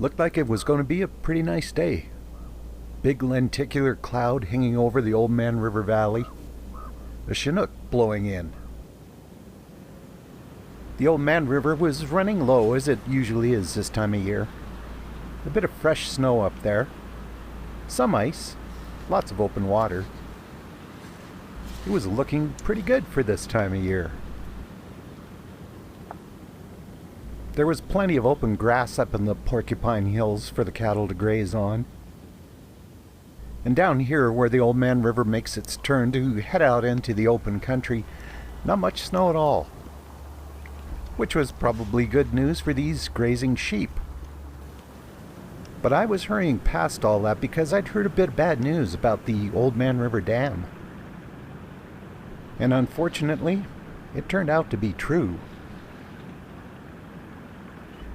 Looked like it was going to be a pretty nice day. Big lenticular cloud hanging over the Oldman River Valley. A Chinook blowing in. The Oldman River was running low as it usually is this time of year. A bit of fresh snow up there. Some ice. Lots of open water. It was looking pretty good for this time of year. There was plenty of open grass up in the Porcupine Hills for the cattle to graze on. And down here where the Oldman River makes its turn to head out into the open country, not much snow at all. Which was probably good news for these grazing sheep. But I was hurrying past all that because I'd heard a bit of bad news about the Oldman River Dam. And unfortunately, it turned out to be true.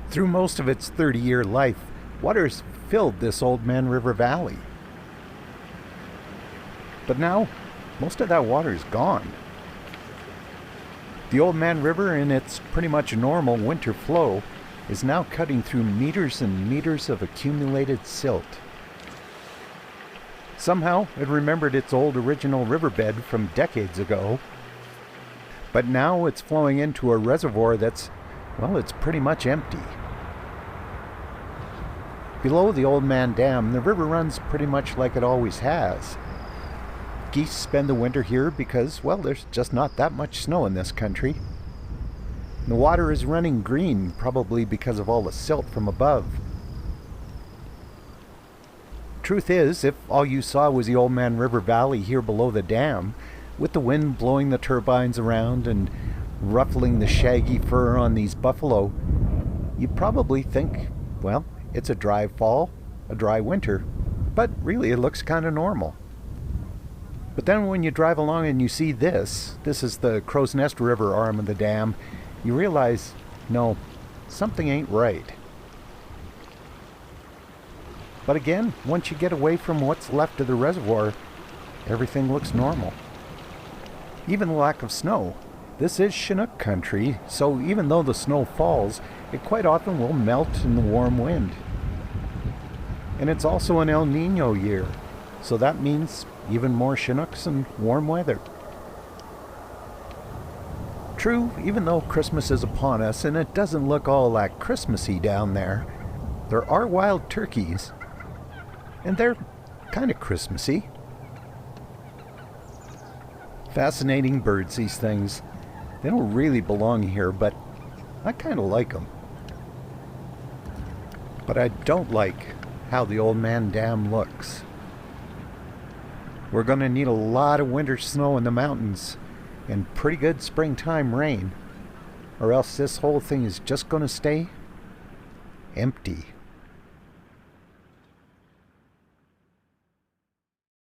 Through most of its 30-year life, waters filled this Oldman River Valley. But now, most of that water is gone. The Oldman River, in its pretty much normal winter flow, is now cutting through meters and meters of accumulated silt. Somehow, it remembered its old original riverbed from decades ago. But now it's flowing into a reservoir that's, well, it's pretty much empty. Below the Oldman Dam, the river runs pretty much like it always has. Geese spend the winter here because, well, there's just not that much snow in this country. The water is running green, probably because of all the silt from above. Truth is, if all you saw was the Oldman River Valley here below the dam, with the wind blowing the turbines around and ruffling the shaggy fur on these buffalo, you'd probably think, well, it's a dry fall, a dry winter, but really it looks kind of normal. But then when you drive along and you see this is the Crow's Nest River arm of the dam, you realize, no, something ain't right. But again, once you get away from what's left of the reservoir, everything looks normal. Even the lack of snow. This is Chinook country, so even though the snow falls, it quite often will melt in the warm wind. And it's also an El Nino year, so that means even more Chinooks and warm weather. True, even though Christmas is upon us and it doesn't look all that Christmassy down there are wild turkeys, and they're kind of Christmassy. Fascinating birds, these things. They don't really belong here, but I kind of like them. But I don't like how the Oldman Dam looks. We're going to need a lot of winter snow in the mountains and pretty good springtime rain, or else this whole thing is just going to stay empty.